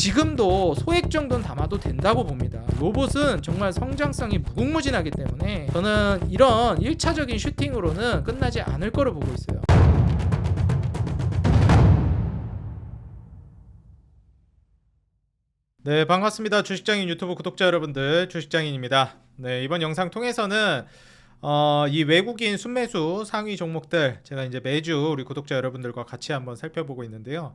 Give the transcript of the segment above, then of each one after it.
지금도 소액 정도는 담아도 된다고 봅니다. 로봇은 정말 성장성이 무궁무진하기 때문에 저는 이런 1차적인 슈팅으로는 끝나지 않을 거로 보고 있어요. 네, 반갑습니다. 주식장인 유튜브 구독자 여러분들, 주식장인입니다. 네, 이번 영상 통해서는 이 외국인 순매수 상위 종목들 제가 이제 매주 우리 구독자 여러분들과 같이 한번 살펴보고 있는데요.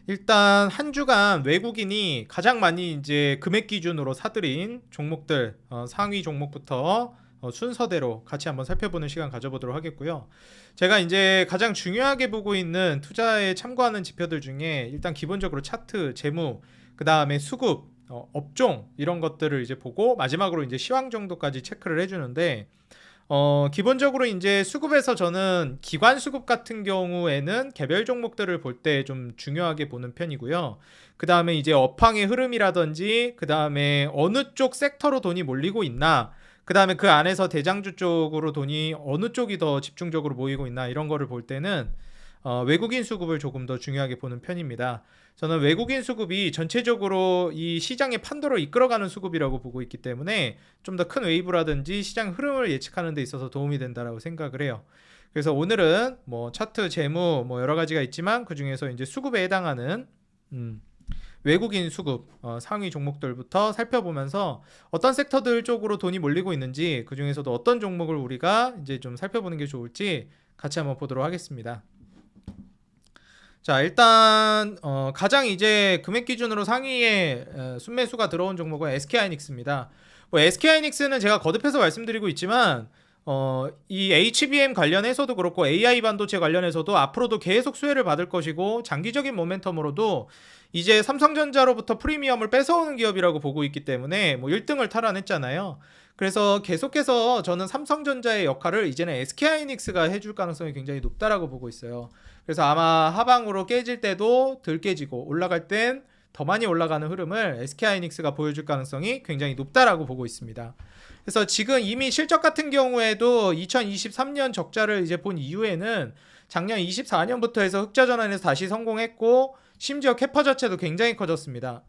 일단 한 주간 외국인이 가장 많이 이제 금액 기준으로 사들인 종목들 상위 종목부터 순서대로 같이 한번 살펴보는 시간 가져보도록 하겠고요. 제가 이제 가장 중요하게 보고 있는 투자에 참고하는 지표들 중에 일단 기본적으로 차트, 재무, 그 다음에 수급, 업종 이런 것들을 이제 보고 마지막으로 이제 시황 정도까지 체크를 해주는데 기본적으로 이제 수급에서 저는 기관 수급 같은 경우에는 개별 종목들을 볼 때 좀 중요하게 보는 편이고요. 그 다음에 이제 업황의 흐름이라든지 그 다음에 어느 쪽 섹터로 돈이 몰리고 있나, 그 다음에 그 안에서 대장주 쪽으로 돈이 어느 쪽이 더 집중적으로 모이고 있나 이런 거를 볼 때는 외국인 수급을 조금 더 중요하게 보는 편입니다. 저는 외국인 수급이 전체적으로 이 시장의 판도를 이끌어가는 수급이라고 보고 있기 때문에 좀 더 큰 웨이브라든지 시장 흐름을 예측하는 데 있어서 도움이 된다라고 생각을 해요. 그래서 오늘은 뭐 차트, 재무 뭐 여러 가지가 있지만 그 중에서 이제 수급에 해당하는 외국인 수급 상위 종목들부터 살펴보면서 어떤 섹터들 쪽으로 돈이 몰리고 있는지, 그 중에서도 어떤 종목을 우리가 이제 좀 살펴보는 게 좋을지 같이 한번 보도록 하겠습니다. 자, 일단 가장 이제 금액 기준으로 상위에 순매수가 들어온 종목은 SK하이닉스입니다. 뭐 SK하이닉스는 제가 거듭해서 말씀드리고 있지만 이 HBM 관련해서도 그렇고 AI 반도체 관련해서도 앞으로도 계속 수혜를 받을 것이고 장기적인 모멘텀으로도 이제 삼성전자로부터 프리미엄을 뺏어오는 기업이라고 보고 있기 때문에 뭐 1등을 탈환했잖아요. 그래서 계속해서 저는 삼성전자의 역할을 이제는 SK하이닉스가 해줄 가능성이 굉장히 높다라고 보고 있어요. 그래서 아마 하방으로 깨질 때도 덜 깨지고 올라갈 땐 더 많이 올라가는 흐름을 SK하이닉스가 보여줄 가능성이 굉장히 높다라고 보고 있습니다. 그래서 지금 이미 실적 같은 경우에도 2023년 적자를 이제 본 이후에는 작년 24년부터 해서 흑자 전환에서 다시 성공했고 심지어 캐파 자체도 굉장히 커졌습니다.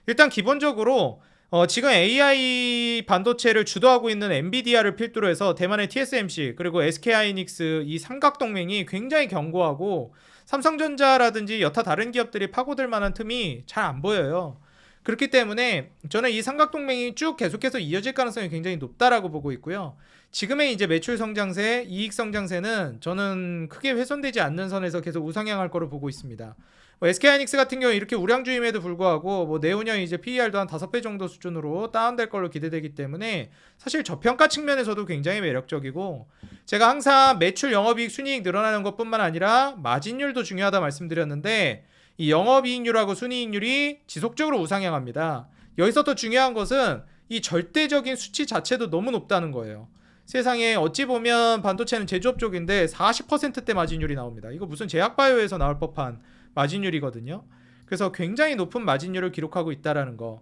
일단 기본적으로 지금 AI 반도체를 주도하고 있는 엔비디아를 필두로 해서 대만의 TSMC 그리고 SK하이닉스 이 삼각동맹이 굉장히 견고하고 삼성전자라든지 여타 다른 기업들이 파고들 만한 틈이 잘 안 보여요. 그렇기 때문에 저는 이 삼각동맹이 쭉 계속해서 이어질 가능성이 굉장히 높다라고 보고 있고요. 지금의 이제 매출 성장세, 이익 성장세는 저는 크게 훼손되지 않는 선에서 계속 우상향할 거로 보고 있습니다. SK하이닉스 같은 경우 이렇게 우량주임에도 불구하고 뭐 내후년 이제 PER도 한 5배 정도 수준으로 다운될 걸로 기대되기 때문에 사실 저평가 측면에서도 굉장히 매력적이고, 제가 항상 매출, 영업이익, 순이익 늘어나는 것뿐만 아니라 마진율도 중요하다 말씀드렸는데 이 영업이익률하고 순이익률이 지속적으로 우상향합니다. 여기서 더 중요한 것은 이 절대적인 수치 자체도 너무 높다는 거예요. 세상에 어찌 보면 반도체는 제조업 쪽인데 40%대 마진율이 나옵니다. 이거 무슨 제약바이오에서 나올 법한 마진율이거든요. 그래서 굉장히 높은 마진율을 기록하고 있다라는 거.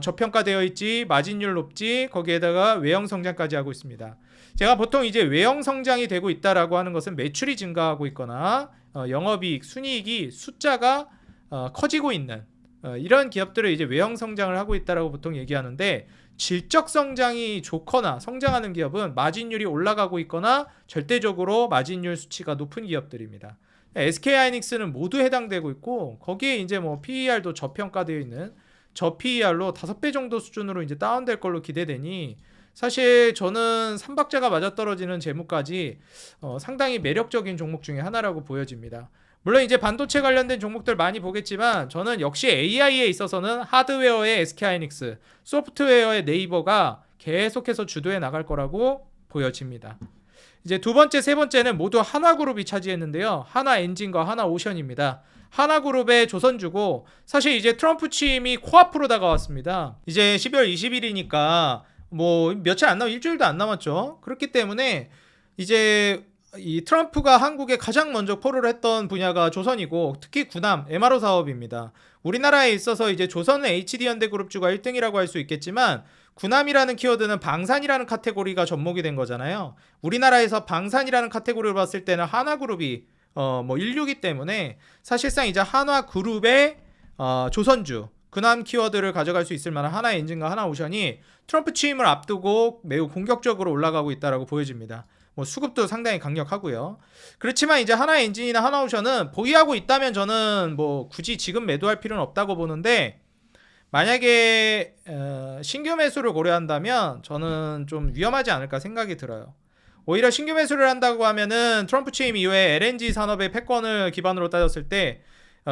저평가되어 있지, 마진율 높지, 거기에다가 외형 성장까지 하고 있습니다. 제가 보통 이제 외형 성장이 되고 있다라고 하는 것은 매출이 증가하고 있거나 영업이익, 순이익이 숫자가 커지고 있는 이런 기업들을 이제 외형 성장을 하고 있다라고 보통 얘기하는데, 질적 성장이 좋거나 성장하는 기업은 마진율이 올라가고 있거나 절대적으로 마진율 수치가 높은 기업들입니다. SK하이닉스는 모두 해당되고 있고 거기에 이제 뭐 PER도 저평가되어 있는 저 PER로 5배 정도 수준으로 이제 다운될 걸로 기대되니 사실 저는 삼박자가 맞아떨어지는 재무까지 상당히 매력적인 종목 중에 하나라고 보여집니다. 물론 이제 반도체 관련된 종목들 많이 보겠지만 저는 역시 AI에 있어서는 하드웨어의 SK하이닉스, 소프트웨어의 네이버가 계속해서 주도해 나갈 거라고 보여집니다. 이제 두 번째, 세 번째는 모두 하나그룹이 차지했는데요. 하나엔진과 하나오션입니다. 하나그룹의 조선주고, 사실 이제 트럼프 취임이 코앞으로 다가왔습니다. 이제 12월 20일이니까 뭐 며칠 안 일주일도 안 남았죠. 그렇기 때문에 이제 이 트럼프가 한국에 가장 먼저 포를 했던 분야가 조선이고, 특히 구남 MRO 사업입니다. 우리나라에 있어서 이제 조선은 HD현대그룹주가 1등이라고 할 수 있겠지만 구남이라는 키워드는 방산이라는 카테고리가 접목이 된 거잖아요. 우리나라에서 방산이라는 카테고리를 봤을 때는 하나그룹이 뭐 인류기 때문에 사실상 이제 한화그룹의 조선주 근암 키워드를 가져갈 수 있을 만한 하나엔진과 하나오션이 트럼프 취임을 앞두고 매우 공격적으로 올라가고 있다라고 보여집니다. 뭐 수급도 상당히 강력하고요. 그렇지만 이제 하나엔진이나 하나오션은 보유하고 있다면 저는 뭐 굳이 지금 매도할 필요는 없다고 보는데, 만약에 신규 매수를 고려한다면 저는 좀 위험하지 않을까 생각이 들어요. 오히려 신규 매수를 한다고 하면은 트럼프 취임 이후에 LNG 산업의 패권을 기반으로 따졌을 때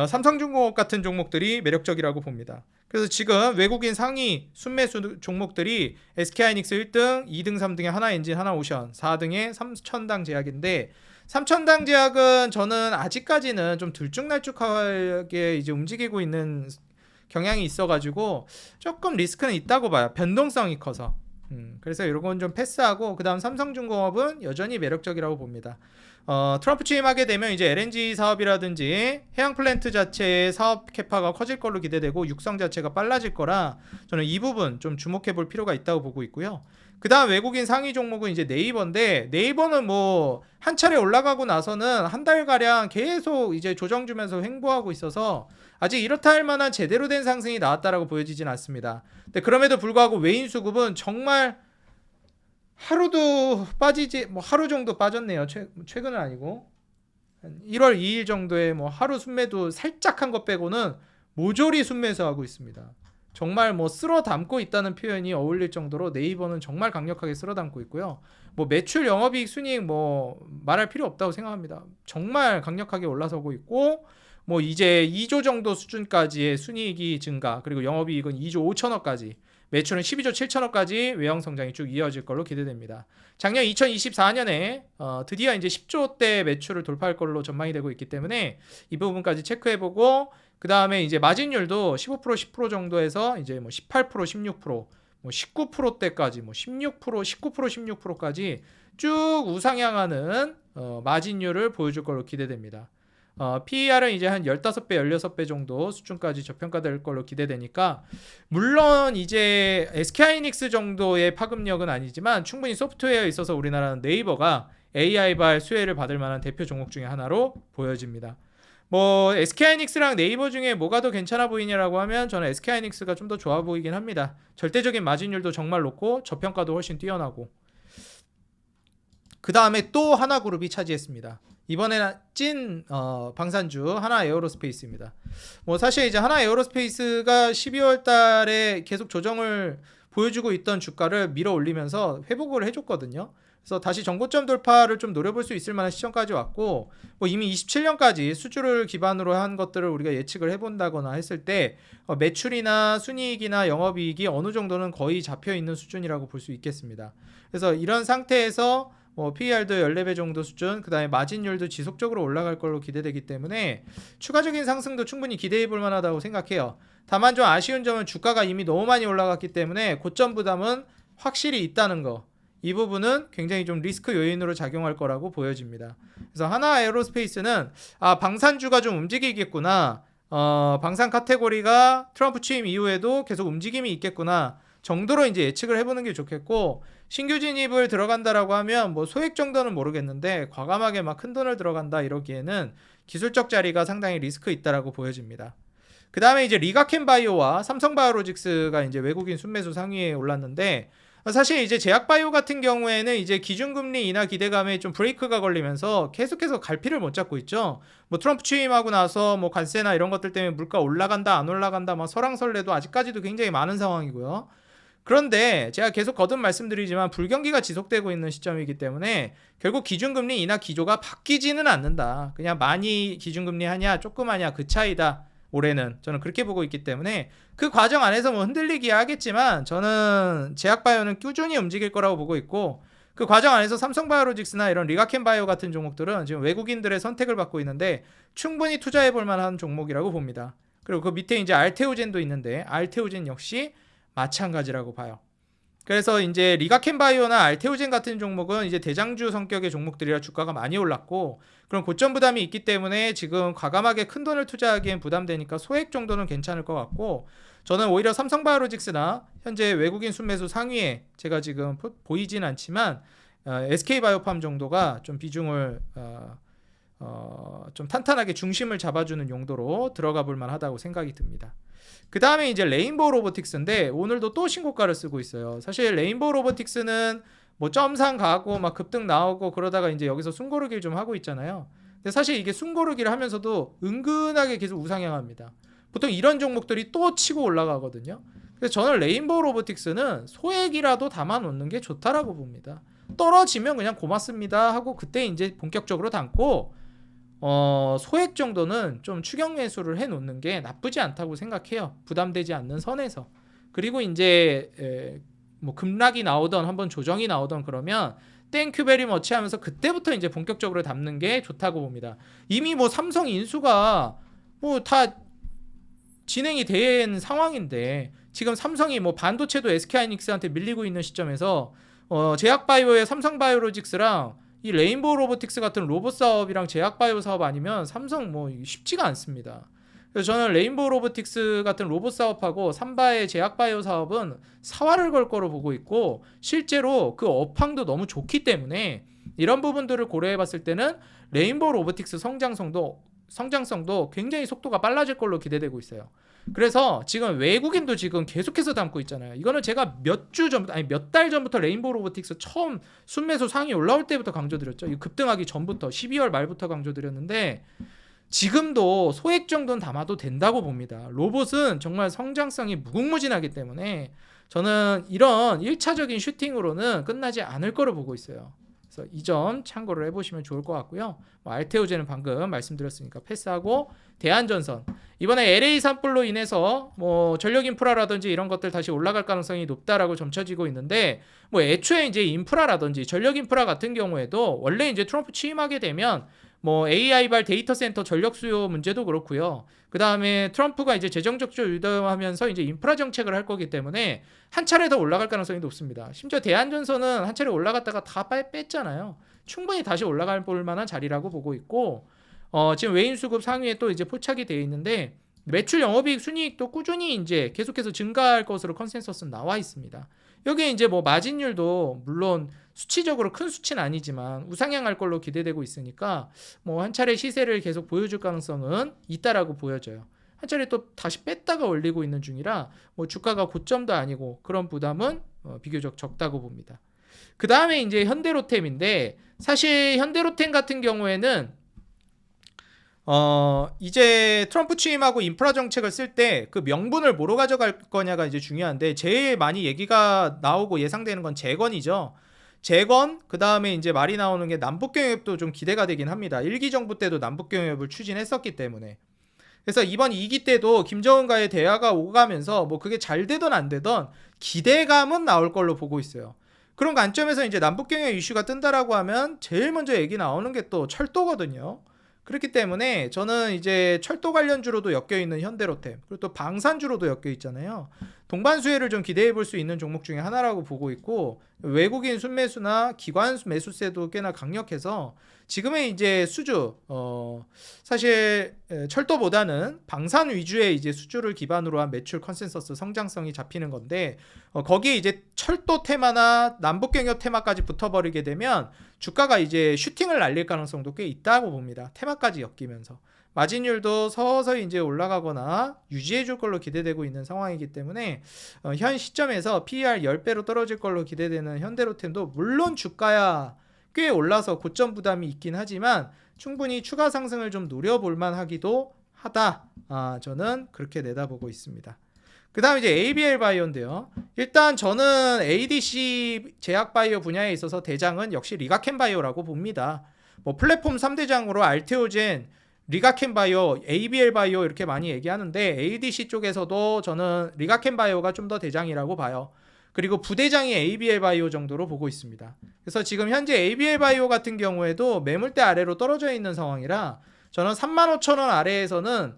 삼성중공업 같은 종목들이 매력적이라고 봅니다. 그래서 지금 외국인 상위 순매수 종목들이 SK하이닉스 1등, 2등, 3등에 하나엔진, 하나오션, 4등에 삼천당 제약인데, 삼천당 제약은 저는 아직까지는 좀 들쭉날쭉하게 이제 움직이고 있는 경향이 있어가지고 조금 리스크는 있다고 봐요. 변동성이 커서. 그래서 이런 건 좀 패스하고, 그 다음 삼성중공업은 여전히 매력적이라고 봅니다. 트럼프 취임하게 되면 이제 LNG 사업이라든지 해양 플랜트 자체의 사업 캐파가 커질 걸로 기대되고 육성 자체가 빨라질 거라 저는 이 부분 좀 주목해 볼 필요가 있다고 보고 있고요. 그 다음 외국인 상위 종목은 이제 네이버인데, 네이버는 뭐 한 차례 올라가고 나서는 한 달가량 계속 이제 조정 주면서 횡보하고 있어서 아직 이렇다 할 만한 제대로 된 상승이 나왔다라고 보여지진 않습니다. 근데 그럼에도 불구하고 외인 수급은 정말 하루도 빠지지, 뭐 하루 정도 빠졌네요. 최근은 아니고 한 1월 2일 정도에 뭐 하루 순매도 살짝 한 것 빼고는 모조리 순매수하고 있습니다. 정말 뭐 쓸어 담고 있다는 표현이 어울릴 정도로 네이버는 정말 강력하게 쓸어 담고 있고요. 뭐 매출, 영업이익, 순이익 뭐 말할 필요 없다고 생각합니다. 정말 강력하게 올라서고 있고, 뭐 이제 2조 정도 수준까지의 순이익이 증가, 그리고 영업이익은 2조 5천억까지, 매출은 12조 7천억까지 외형 성장이 쭉 이어질 걸로 기대됩니다. 작년 2024년에 드디어 이제 10조대 매출을 돌파할 걸로 전망이 되고 있기 때문에 이 부분까지 체크해보고, 그 다음에 이제 마진율도 15% 10% 정도에서 이제 뭐 18% 16% 뭐 19%대까지 뭐 16% 19% 16%까지 쭉 우상향하는 마진율을 보여줄 걸로 기대됩니다. PER은 이제 한 15배, 16배 정도 수준까지 저평가될 걸로 기대되니까, 물론 이제 SK하이닉스 정도의 파급력은 아니지만 충분히 소프트웨어에 있어서 우리나라는 네이버가 AI발 수혜를 받을 만한 대표 종목 중에 하나로 보여집니다. 뭐 SK하이닉스랑 네이버 중에 뭐가 더 괜찮아 보이냐라고 하면 저는 SK하이닉스가 좀 더 좋아 보이긴 합니다. 절대적인 마진율도 정말 높고 저평가도 훨씬 뛰어나고, 그 다음에 또 하나그룹이 차지했습니다. 이번에는 찐 방산주 하나 에어로스페이스입니다. 뭐 사실 이제 하나 에어로스페이스가 12월 달에 계속 조정을 보여주고 있던 주가를 밀어 올리면서 회복을 해줬거든요. 그래서 다시 정고점 돌파를 좀 노려볼 수 있을 만한 시점까지 왔고, 뭐 이미 27년까지 수주를 기반으로 한 것들을 우리가 예측을 해본다거나 했을 때 매출이나 순이익이나 영업이익이 어느 정도는 거의 잡혀있는 수준이라고 볼 수 있겠습니다. 그래서 이런 상태에서 PER도 14배 정도 수준, 그 다음에 마진율도 지속적으로 올라갈 걸로 기대되기 때문에 추가적인 상승도 충분히 기대해 볼 만하다고 생각해요. 다만 좀 아쉬운 점은 주가가 이미 너무 많이 올라갔기 때문에 고점 부담은 확실히 있다는 거, 이 부분은 굉장히 좀 리스크 요인으로 작용할 거라고 보여집니다. 그래서 하나 에어로스페이스는 방산주가 좀 움직이겠구나, 방산 카테고리가 트럼프 취임 이후에도 계속 움직임이 있겠구나 정도로 이제 예측을 해보는 게 좋겠고, 신규 진입을 들어간다라고 하면 뭐 소액 정도는 모르겠는데 과감하게 막 큰 돈을 들어간다 이러기에는 기술적 자리가 상당히 리스크 있다라고 보여집니다. 그 다음에 이제 리가켄바이오와 삼성바이오로직스가 이제 외국인 순매수 상위에 올랐는데, 사실 이제 제약바이오 같은 경우에는 이제 기준금리 인하 기대감에 좀 브레이크가 걸리면서 계속해서 갈피를 못 잡고 있죠. 뭐 트럼프 취임하고 나서 뭐 관세나 이런 것들 때문에 물가 올라간다 안 올라간다 막 설왕설래도 아직까지도 굉장히 많은 상황이고요. 그런데 제가 계속 거듭 말씀드리지만 불경기가 지속되고 있는 시점이기 때문에 결국 기준금리 인하 기조가 바뀌지는 않는다. 그냥 많이 기준금리 하냐 조금 하냐 그 차이다. 올해는 저는 그렇게 보고 있기 때문에 그 과정 안에서 뭐 흔들리기 하겠지만 저는 제약바이오는 꾸준히 움직일 거라고 보고 있고, 그 과정 안에서 삼성바이오로직스나 이런 리가켄바이오 같은 종목들은 지금 외국인들의 선택을 받고 있는데 충분히 투자해 볼 만한 종목이라고 봅니다. 그리고 그 밑에 이제 알테오젠도 있는데 알테오젠 역시 마찬가지라고 봐요. 그래서 이제 리가켄바이오나 알테오젠 같은 종목은 이제 대장주 성격의 종목들이라 주가가 많이 올랐고, 그런 고점 부담이 있기 때문에 지금 과감하게 큰 돈을 투자하기엔 부담되니까 소액 정도는 괜찮을 것 같고, 저는 오히려 삼성바이오로직스나 현재 외국인 순매수 상위에 제가 지금 보이진 않지만 SK바이오팜 정도가 좀 비중을 좀 탄탄하게 중심을 잡아주는 용도로 들어가 볼 만하다고 생각이 듭니다. 그 다음에 이제 레인보우 로보틱스인데 오늘도 또 신고가를 쓰고 있어요. 사실 레인보우 로보틱스는 뭐 점상 가고 막 급등 나오고 그러다가 이제 여기서 숨고르기를 좀 하고 있잖아요. 근데 사실 이게 숨고르기를 하면서도 은근하게 계속 우상향합니다. 보통 이런 종목들이 또 치고 올라가거든요. 그래서 저는 레인보우 로보틱스는 소액이라도 담아 놓는 게 좋다라고 봅니다. 떨어지면 그냥 고맙습니다 하고 그때 이제 본격적으로 담고 소액 정도는 좀 추격 매수를 해 놓는 게 나쁘지 않다고 생각해요. 부담되지 않는 선에서. 그리고 이제 뭐 급락이 나오던 한번 조정이 나오던 그러면 땡큐 베리 머치 하면서 그때부터 이제 본격적으로 담는 게 좋다고 봅니다. 이미 뭐 삼성 인수가 뭐 다 진행이 된 상황인데 지금 삼성이 뭐 반도체도 SK하이닉스한테 밀리고 있는 시점에서 제약바이오의 삼성바이오로직스랑 이 레인보우 로보틱스 같은 로봇 사업이랑 제약바이오 사업 아니면 삼성 뭐 쉽지가 않습니다. 그래서 저는 레인보우 로보틱스 같은 로봇 사업하고 삼바의 제약바이오 사업은 사활을 걸 거로 보고 있고 실제로 그 업황도 너무 좋기 때문에 이런 부분들을 고려해 봤을 때는 레인보우 로보틱스 성장성도 굉장히 속도가 빨라질 걸로 기대되고 있어요. 그래서 지금 외국인도 지금 계속해서 담고 있잖아요. 이거는 제가 몇 달 전부터 레인보우 로보틱스 처음 순매수 상위 올라올 때부터 강조드렸죠. 이 급등하기 전부터 12월 말부터 강조드렸는데 지금도 소액 정도는 담아도 된다고 봅니다. 로봇은 정말 성장성이 무궁무진하기 때문에 저는 이런 1차적인 슈팅으로는 끝나지 않을 거로 보고 있어요. 그래서 이 점 참고를 해보시면 좋을 것 같고요. 뭐 알테오제는 방금 말씀드렸으니까 패스하고 대한전선 이번에 LA 산불로 인해서 뭐 전력 인프라라든지 이런 것들 다시 올라갈 가능성이 높다라고 점쳐지고 있는데 뭐 애초에 이제 인프라라든지 전력 인프라 같은 경우에도 원래 이제 트럼프 취임하게 되면 뭐 AI발 데이터 센터 전력 수요 문제도 그렇고요. 그 다음에 트럼프가 이제 재정 적조 유도하면서 이제 인프라 정책을 할 거기 때문에 한 차례 더 올라갈 가능성이 높습니다. 심지어 대한전선은 한 차례 올라갔다가 다 뺐잖아요. 충분히 다시 올라갈 볼 만한 자리라고 보고 있고 지금 외인 수급 상위에 또 이제 포착이 되어 있는데 매출 영업이익 순이익도 꾸준히 이제 계속해서 증가할 것으로 컨센서스는 나와 있습니다. 여기에 이제 뭐 마진율도 물론 수치적으로 큰 수치는 아니지만 우상향할 걸로 기대되고 있으니까 뭐 한 차례 시세를 계속 보여줄 가능성은 있다라고 보여져요. 한 차례 또 다시 뺐다가 올리고 있는 중이라 뭐 주가가 고점도 아니고 그런 부담은 비교적 적다고 봅니다. 그 다음에 이제 현대로템인데 사실 현대로템 같은 경우에는 이제 트럼프 취임하고 인프라 정책을 쓸 때 그 명분을 뭐로 가져갈 거냐가 이제 중요한데 제일 많이 얘기가 나오고 예상되는 건 재건이죠. 재건, 그 다음에 이제 말이 나오는 게 남북경협도 좀 기대가 되긴 합니다. 1기 정부 때도 남북경협을 추진했었기 때문에. 그래서 이번 2기 때도 김정은과의 대화가 오가면서 뭐 그게 잘 되든 안 되든 기대감은 나올 걸로 보고 있어요. 그런 관점에서 이제 남북경협 이슈가 뜬다라고 하면 제일 먼저 얘기 나오는 게 또 철도거든요. 그렇기 때문에 저는 이제 철도 관련주로도 엮여 있는 현대로템 그리고 또 방산주로도 엮여 있잖아요. 동반 수혜를 좀 기대해 볼 수 있는 종목 중에 하나라고 보고 있고 외국인 순매수나 기관 매수세도 꽤나 강력해서 지금의 이제 수주 사실 철도보다는 방산 위주의 이제 수주를 기반으로 한 매출 컨센서스 성장성이 잡히는 건데 거기에 이제 철도 테마나 남북경협 테마까지 붙어버리게 되면 주가가 이제 슈팅을 날릴 가능성도 꽤 있다고 봅니다. 테마까지 엮이면서 마진율도 서서히 이제 올라가거나 유지해 줄 걸로 기대되고 있는 상황이기 때문에 현 시점에서 PER 10배로 떨어질 걸로 기대되는 현대로템도 물론 주가야 꽤 올라서 고점 부담이 있긴 하지만 충분히 추가 상승을 좀 노려볼 만하기도 하다. 저는 그렇게 내다보고 있습니다. 그 다음에 이제 ABL 바이오인데요. 일단 저는 ADC 제약 바이오 분야에 있어서 대장은 역시 리가켄 바이오라고 봅니다. 뭐 플랫폼 3대장으로 알테오젠, 리가켄 바이오, ABL 바이오 이렇게 많이 얘기하는데 ADC 쪽에서도 저는 리가켄 바이오가 좀 더 대장이라고 봐요. 그리고 부대장이 ABL 바이오 정도로 보고 있습니다. 그래서 지금 현재 ABL 바이오 같은 경우에도 매물대 아래로 떨어져 있는 상황이라 저는 35,000원 아래에서는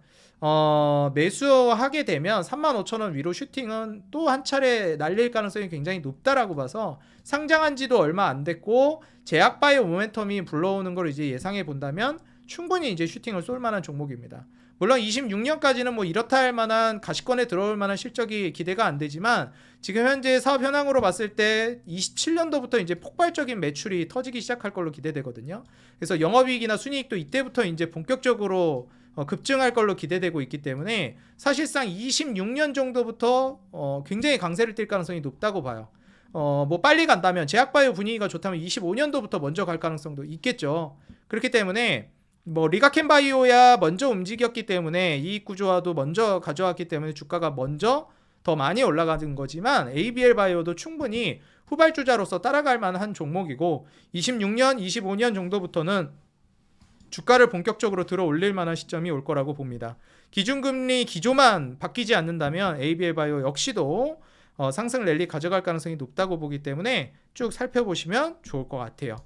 매수하게 되면 35,000원 위로 슈팅은 또 한 차례 날릴 가능성이 굉장히 높다라고 봐서 상장한 지도 얼마 안 됐고 제약바이오 모멘텀이 불러오는 걸 이제 예상해 본다면 충분히 이제 슈팅을 쏠 만한 종목입니다. 물론 26년까지는 뭐 이렇다 할 만한 가시권에 들어올 만한 실적이 기대가 안 되지만 지금 현재 사업 현황으로 봤을 때 27년도부터 이제 폭발적인 매출이 터지기 시작할 걸로 기대되거든요. 그래서 영업이익이나 순이익도 이때부터 이제 본격적으로 급증할 걸로 기대되고 있기 때문에 사실상 26년 정도부터 굉장히 강세를 띌 가능성이 높다고 봐요. 뭐 빨리 간다면 제약바이오 분위기가 좋다면 25년도부터 먼저 갈 가능성도 있겠죠. 그렇기 때문에 뭐 리가켄바이오야 먼저 움직였기 때문에 이익 구조화도 먼저 가져왔기 때문에 주가가 먼저 더 많이 올라가는 거지만 ABL 바이오도 충분히 후발주자로서 따라갈 만한 종목이고 26년, 25년 정도부터는 주가를 본격적으로 들어 올릴 만한 시점이 올 거라고 봅니다. 기준금리 기조만 바뀌지 않는다면 ABL 바이오 역시도 상승 랠리 가져갈 가능성이 높다고 보기 때문에 쭉 살펴보시면 좋을 것 같아요.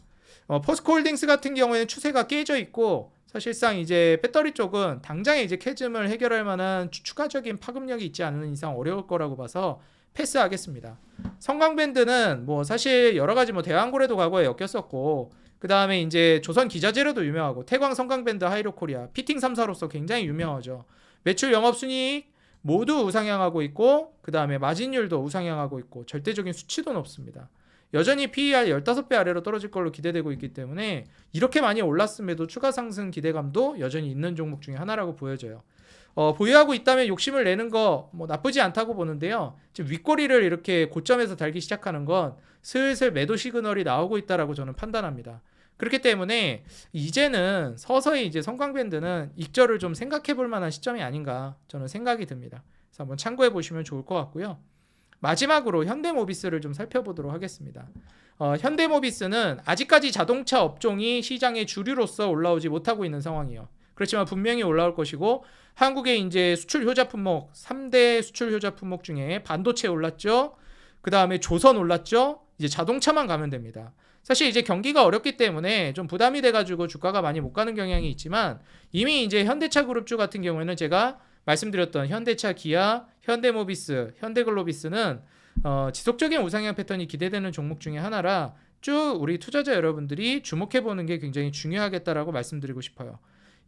포스코홀딩스 같은 경우에는 추세가 깨져 있고 사실상 이제 배터리 쪽은 당장에 이제 캐즘을 해결할 만한 추가적인 파급력이 있지 않은 이상 어려울 거라고 봐서 패스하겠습니다. 성광밴드는 뭐 사실 여러 가지 뭐 대왕고래도 과거에 엮였었고 그 다음에 이제 조선 기자재료도 유명하고 태광 성광밴드 하이로코리아 피팅 3사로서 굉장히 유명하죠. 매출 영업순이익 모두 우상향하고 있고 그 다음에 마진율도 우상향하고 있고 절대적인 수치도 높습니다. 여전히 PER 15배 아래로 떨어질 걸로 기대되고 있기 때문에 이렇게 많이 올랐음에도 추가 상승 기대감도 여전히 있는 종목 중에 하나라고 보여져요. 보유하고 있다면 욕심을 내는 거 뭐 나쁘지 않다고 보는데요. 지금 윗꼬리를 이렇게 고점에서 달기 시작하는 건 슬슬 매도 시그널이 나오고 있다라고 저는 판단합니다. 그렇기 때문에 이제는 서서히 이제 성광밴드는 익절을 좀 생각해 볼 만한 시점이 아닌가 저는 생각이 듭니다. 그래서 한번 참고해 보시면 좋을 것 같고요. 마지막으로 현대모비스를 좀 살펴보도록 하겠습니다. 현대모비스는 아직까지 자동차 업종이 시장의 주류로서 올라오지 못하고 있는 상황이에요. 그렇지만 분명히 올라올 것이고 한국의 이제 수출 효자 품목 3대 수출 효자 품목 중에 반도체 올랐죠. 그 다음에 조선 올랐죠. 이제 자동차만 가면 됩니다. 사실 이제 경기가 어렵기 때문에 좀 부담이 돼가지고 주가가 많이 못 가는 경향이 있지만 이미 이제 현대차 그룹주 같은 경우에는 제가 말씀드렸던 현대차, 기아, 현대모비스, 현대글로비스는 지속적인 우상향 패턴이 기대되는 종목 중에 하나라 쭉 우리 투자자 여러분들이 주목해보는 게 굉장히 중요하겠다라고 말씀드리고 싶어요.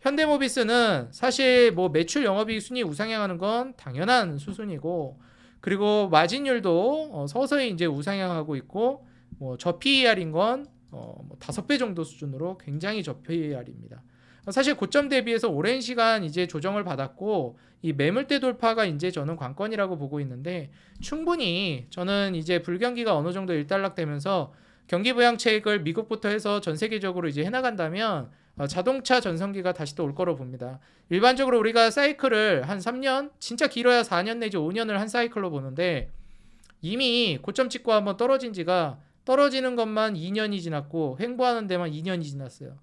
현대모비스는 사실 뭐 매출 영업이익 순위 우상향하는 건 당연한 수순이고 그리고 마진율도 서서히 이제 우상향하고 있고 뭐 저PER인 건 뭐 5배 정도 수준으로 굉장히 저PER입니다. 사실 고점 대비해서 오랜 시간 이제 조정을 받았고 이 매물대 돌파가 이제 저는 관건이라고 보고 있는데 충분히 저는 이제 불경기가 어느 정도 일단락되면서 경기 부양책을 미국부터 해서 전 세계적으로 이제 해나간다면 자동차 전성기가 다시 또 올 거로 봅니다. 일반적으로 우리가 사이클을 한 3년, 진짜 길어야 4년 내지 5년을 한 사이클로 보는데 이미 고점 찍고 한번 떨어진 지가 떨어지는 것만 2년이 지났고 횡보하는 데만 2년이 지났어요.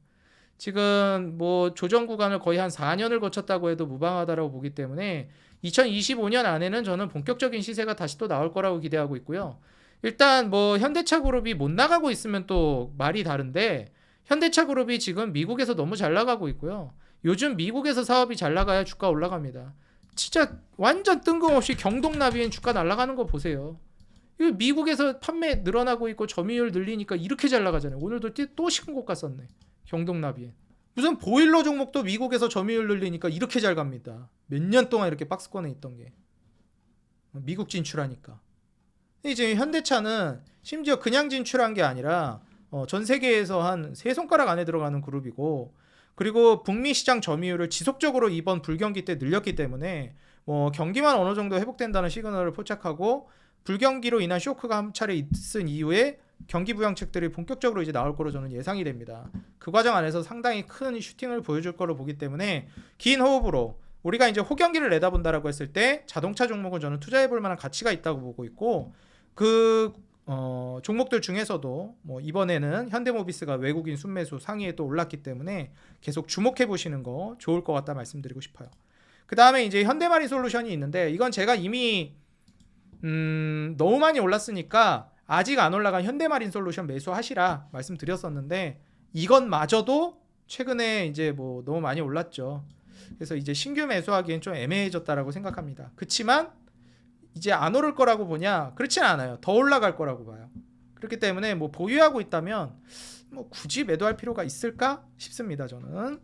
지금 뭐 조정 구간을 거의 한 4년을 거쳤다고 해도 무방하다라고 보기 때문에 2025년 안에는 저는 본격적인 시세가 다시 또 나올 거라고 기대하고 있고요. 일단 뭐 현대차 그룹이 못 나가고 있으면 또 말이 다른데 현대차 그룹이 지금 미국에서 너무 잘 나가고 있고요. 요즘 미국에서 사업이 잘 나가야 주가 올라갑니다. 진짜 완전 뜬금없이 경동나비엔 주가 날아가는 거 보세요. 이거 미국에서 판매 늘어나고 있고 점유율 늘리니까 이렇게 잘 나가잖아요. 오늘도 또 신고가 썼네. 경동나비엔. 무슨 보일러 종목도 미국에서 점유율 늘리니까 이렇게 잘 갑니다. 몇 년 동안 이렇게 박스권에 있던 게. 미국 진출하니까. 이제 현대차는 심지어 그냥 진출한 게 아니라 전 세계에서 한 3손가락 안에 들어가는 그룹이고 그리고 북미 시장 점유율을 지속적으로 이번 불경기 때 늘렸기 때문에 뭐 경기만 어느 정도 회복된다는 시그널을 포착하고 불경기로 인한 쇼크가 한 차례 있은 이후에 경기 부양책들이 본격적으로 이제 나올 거로 저는 예상이 됩니다. 그 과정 안에서 상당히 큰 슈팅을 보여줄 거로 보기 때문에 긴 호흡으로 우리가 이제 호경기를 내다본다라고 했을 때 자동차 종목은 저는 투자해볼 만한 가치가 있다고 보고 있고 그 종목들 중에서도 뭐 이번에는 현대모비스가 외국인 순매수 상위에 또 올랐기 때문에 계속 주목해 보시는 거 좋을 것 같다 말씀드리고 싶어요. 그 다음에 이제 현대마린 솔루션이 있는데 이건 제가 이미 너무 많이 올랐으니까 아직 안 올라간 현대마린 솔루션 매수하시라 말씀드렸었는데 이것마저도 최근에 이제 뭐 너무 많이 올랐죠. 그래서 이제 신규 매수하기엔 좀 애매해졌다라고 생각합니다. 그렇지만 이제 안 오를 거라고 보냐? 그렇진 않아요. 더 올라갈 거라고 봐요. 그렇기 때문에 뭐 보유하고 있다면 뭐 굳이 매도할 필요가 있을까 싶습니다. 저는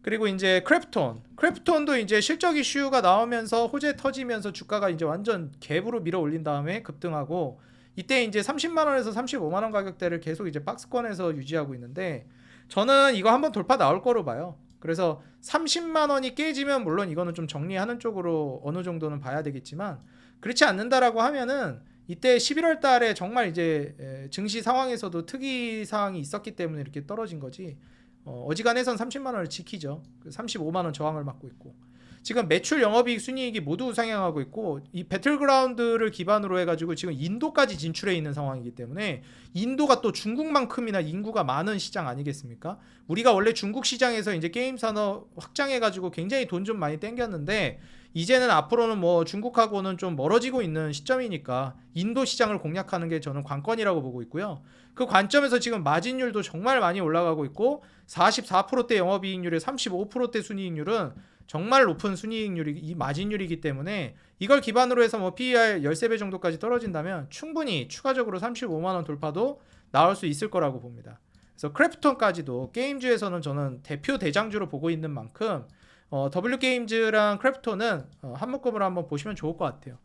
그리고 이제 크래프톤도 이제 실적 이슈가 나오면서 호재 터지면서 주가가 이제 완전 갭으로 밀어 올린 다음에 급등하고 이때 이제 30만 원에서 35만 원 가격대를 계속 이제 박스권에서 유지하고 있는데 저는 이거 한번 돌파 나올 거로 봐요. 그래서 30만 원이 깨지면 물론 이거는 좀 정리하는 쪽으로 어느 정도는 봐야 되겠지만 그렇지 않는다라고 하면은 이때 11월 달에 정말 이제 증시 상황에서도 특이 사항이 있었기 때문에 이렇게 떨어진 거지. 어지간해선 30만 원을 지키죠. 35만 원 저항을 맞고 있고 지금 매출 영업이익 순이익이 모두 우상향하고 있고 이 배틀그라운드를 기반으로 해가지고 지금 인도까지 진출해 있는 상황이기 때문에 인도가 또 중국만큼이나 인구가 많은 시장 아니겠습니까? 우리가 원래 중국 시장에서 이제 게임 산업 확장해가지고 굉장히 돈 좀 많이 땡겼는데 이제는 앞으로는 뭐 중국하고는 좀 멀어지고 있는 시점이니까 인도 시장을 공략하는 게 저는 관건이라고 보고 있고요. 그 관점에서 지금 마진율도 정말 많이 올라가고 있고 44%대 영업이익률에 35%대 순이익률은 정말 높은 순이익률이 이 마진율이기 때문에 이걸 기반으로 해서 뭐 PER 13배 정도까지 떨어진다면 충분히 추가적으로 35만 원 돌파도 나올 수 있을 거라고 봅니다. 그래서 크래프톤까지도 게임주에서는 저는 대표 대장주로 보고 있는 만큼 W게임즈랑 크래프톤은 한 묶음으로 한번 보시면 좋을 것 같아요.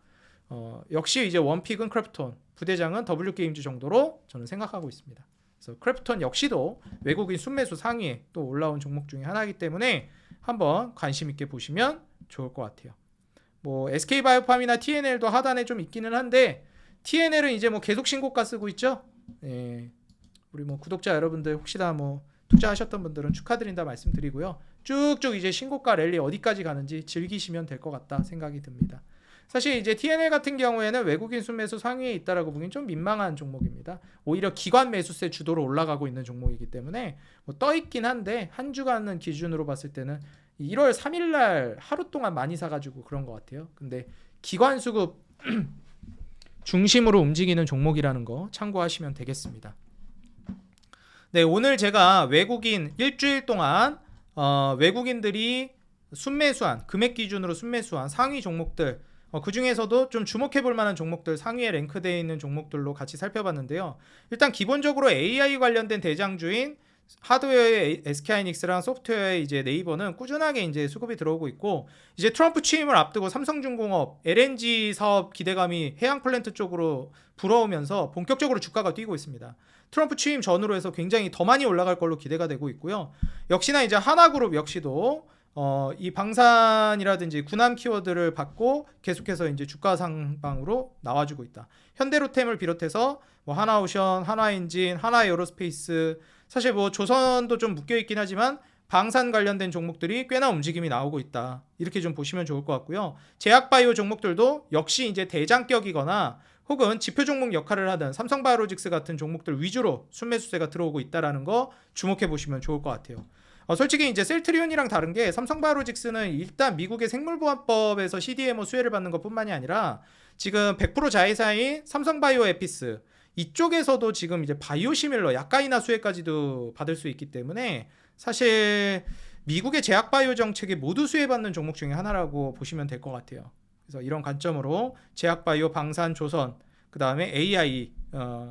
역시 이제 원픽은 크래프톤, 부대장은 W게임즈 정도로 저는 생각하고 있습니다. 그래서 크래프톤 역시도 외국인 순매수 상위에 또 올라온 종목 중에 하나이기 때문에 한번 관심 있게 보시면 좋을 것 같아요. 뭐 SK바이오팜이나 TNL도 하단에 좀 있기는 한데 TNL은 이제 뭐 계속 신고가 쓰고 있죠. 예. 우리 뭐 구독자 여러분들 혹시나 뭐 투자하셨던 분들은 축하드린다 말씀드리고요. 쭉쭉 이제 신고가 랠리 어디까지 가는지 즐기시면 될 것 같다 생각이 듭니다. 사실 이제 TNL 같은 경우에는 외국인 순매수 상위에 있다라고 보기엔 좀 민망한 종목입니다. 오히려 기관 매수세 주도로 올라가고 있는 종목이기 때문에 뭐 떠 있긴 한데 한 주간은 기준으로 봤을 때는 1월 3일 날 하루 동안 많이 사가지고 그런 것 같아요. 근데 기관 수급 중심으로 움직이는 종목이라는 거 참고하시면 되겠습니다. 네, 오늘 제가 외국인 일주일 동안 외국인들이 순매수한 금액 기준으로 순매수한 상위 종목들 그 중에서도 좀 주목해 볼 만한 종목들 상위에 랭크되어 있는 종목들로 같이 살펴봤는데요. 일단 기본적으로 AI 관련된 대장주인 하드웨어의 SK하이닉스랑 소프트웨어의 이제 네이버는 꾸준하게 이제 수급이 들어오고 있고 이제 트럼프 취임을 앞두고 삼성중공업 LNG 사업 기대감이 해양 플랜트 쪽으로 불어오면서 본격적으로 주가가 뛰고 있습니다. 트럼프 취임 전후로 해서 굉장히 더 많이 올라갈 걸로 기대가 되고 있고요. 역시나 이제 하나그룹 역시도 이 방산이라든지 군함 키워드를 받고 계속해서 이제 주가 상방으로 나와주고 있다. 현대로템을 비롯해서 뭐 하나오션, 하나엔진, 하나에어로스페이스 사실 뭐 조선도 좀 묶여 있긴 하지만 방산 관련된 종목들이 꽤나 움직임이 나오고 있다. 이렇게 좀 보시면 좋을 것 같고요. 제약바이오 종목들도 역시 이제 대장격이거나 혹은 지표 종목 역할을 하던 삼성바이오로직스 같은 종목들 위주로 순매수세가 들어오고 있다라는 거 주목해 보시면 좋을 것 같아요. 솔직히 이제 셀트리온이랑 다른 게 삼성바이오로직스는 일단 미국의 생물보안법에서 CDMO 수혜를 받는 것뿐만이 아니라 지금 100% 자회사인 삼성바이오에피스 이쪽에서도 지금 이제 바이오시밀러 약가이나 수혜까지도 받을 수 있기 때문에 사실 미국의 제약바이오 정책에 모두 수혜받는 종목 중에 하나라고 보시면 될 것 같아요. 그래서 이런 관점으로 제약바이오, 방산, 조선, 그 다음에 AI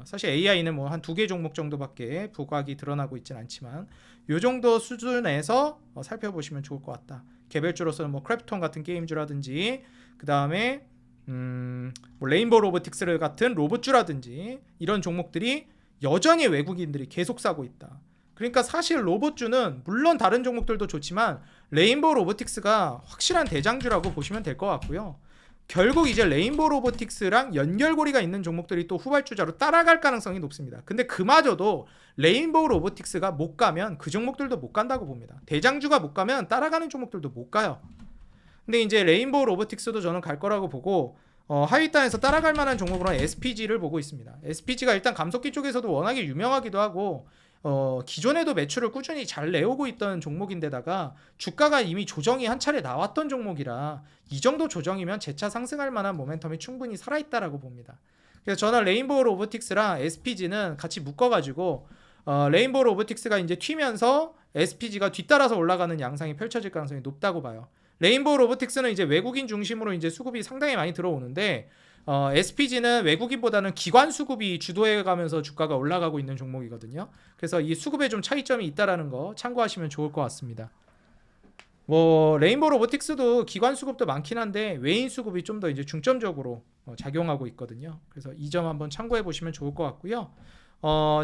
사실 AI는 뭐 한 2개 종목 정도밖에 부각이 드러나고 있진 않지만 요 정도 수준에서 살펴보시면 좋을 것 같다. 개별주로서는 뭐 크래프톤 같은 게임주라든지 그 다음에 뭐 레인보우 로보틱스 같은 로봇주라든지 이런 종목들이 여전히 외국인들이 계속 사고 있다. 그러니까 사실 로봇주는 물론 다른 종목들도 좋지만 레인보우 로보틱스가 확실한 대장주라고 보시면 될 것 같고요. 결국 이제 레인보우 로보틱스랑 연결고리가 있는 종목들이 또 후발주자로 따라갈 가능성이 높습니다. 근데 그마저도 레인보우 로보틱스가 못 가면 그 종목들도 못 간다고 봅니다. 대장주가 못 가면 따라가는 종목들도 못 가요. 근데 이제 레인보우 로보틱스도 저는 갈 거라고 보고 하위단에서 따라갈 만한 종목으로는 SPG를 보고 있습니다. SPG가 일단 감속기 쪽에서도 워낙에 유명하기도 하고 기존에도 매출을 꾸준히 잘 내오고 있던 종목인데다가 주가가 이미 조정이 한 차례 나왔던 종목이라 이 정도 조정이면 재차 상승할 만한 모멘텀이 충분히 살아있다라고 봅니다. 그래서 저는 레인보우 로보틱스랑 SPG는 같이 묶어가지고 레인보우 로보틱스가 이제 튀면서 SPG가 뒤따라서 올라가는 양상이 펼쳐질 가능성이 높다고 봐요. 레인보우 로보틱스는 이제 외국인 중심으로 이제 수급이 상당히 많이 들어오는데 SPG는 외국인보다는 기관 수급이 주도해가면서 주가가 올라가고 있는 종목이거든요. 그래서 이 수급에 좀 차이점이 있다라는 거 참고하시면 좋을 것 같습니다. 뭐 레인보우 로보틱스도 기관 수급도 많긴 한데 외인 수급이 좀 더 이제 중점적으로 작용하고 있거든요. 그래서 이 점 한번 참고해 보시면 좋을 것 같고요.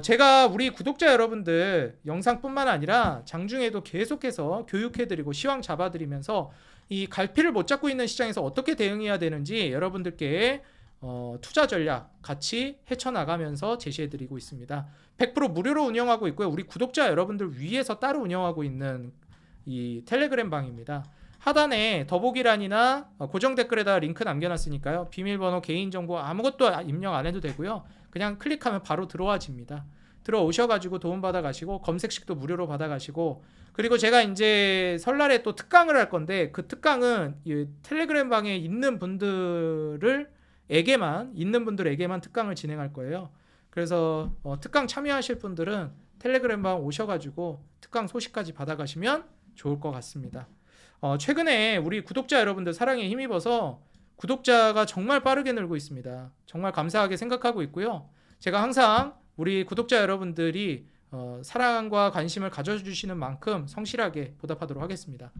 제가 우리 구독자 여러분들 영상뿐만 아니라 장중에도 계속해서 교육해드리고 시황 잡아드리면서 이 갈피를 못 잡고 있는 시장에서 어떻게 대응해야 되는지 여러분들께 투자 전략 같이 헤쳐나가면서 제시해드리고 있습니다. 100% 무료로 운영하고 있고요. 우리 구독자 여러분들 위해서 따로 운영하고 있는 이 텔레그램 방입니다. 하단에 더보기란이나 고정 댓글에다 링크 남겨놨으니까요. 비밀번호, 개인정보 아무것도 입력 안 해도 되고요. 그냥 클릭하면 바로 들어와집니다. 들어오셔가지고 도움받아 가시고 검색식도 무료로 받아 가시고, 그리고 제가 이제 설날에 또 특강을 할 건데 그 특강은 이 텔레그램 방에 있는 분들에게만 특강을 진행할 거예요. 그래서 특강 참여하실 분들은 텔레그램 방 오셔가지고 특강 소식까지 받아가시면 좋을 것 같습니다. 최근에 우리 구독자 여러분들 사랑에 힘입어서 구독자가 정말 빠르게 늘고 있습니다. 정말 감사하게 생각하고 있고요. 제가 항상 우리 구독자 여러분들이 사랑과 관심을 가져주시는 만큼 성실하게 보답하도록 하겠습니다.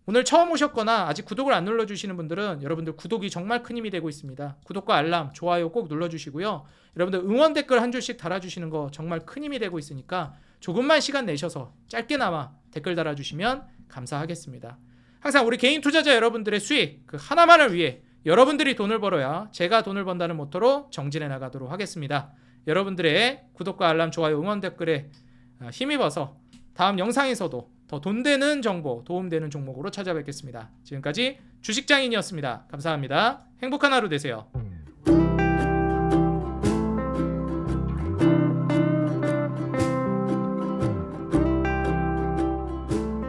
오늘 처음 오셨거나 아직 구독을 안 눌러주시는 분들은 여러분들 구독이 정말 큰 힘이 되고 있습니다. 구독과 알람, 좋아요 꼭 눌러주시고요. 여러분들 응원 댓글 한 줄씩 달아주시는 거 정말 큰 힘이 되고 있으니까 조금만 시간 내셔서 짧게나마 댓글 달아주시면 감사하겠습니다. 항상 우리 개인 투자자 여러분들의 수익 그 하나만을 위해 여러분들이 돈을 벌어야 제가 돈을 번다는 모토로 정진해 나가도록 하겠습니다. 여러분들의 구독과 알람, 좋아요, 응원 댓글에 힘입어서 다음 영상에서도 더 돈 되는 정보, 도움되는 종목으로 찾아뵙겠습니다. 지금까지 주식장인이었습니다. 감사합니다. 행복한 하루 되세요.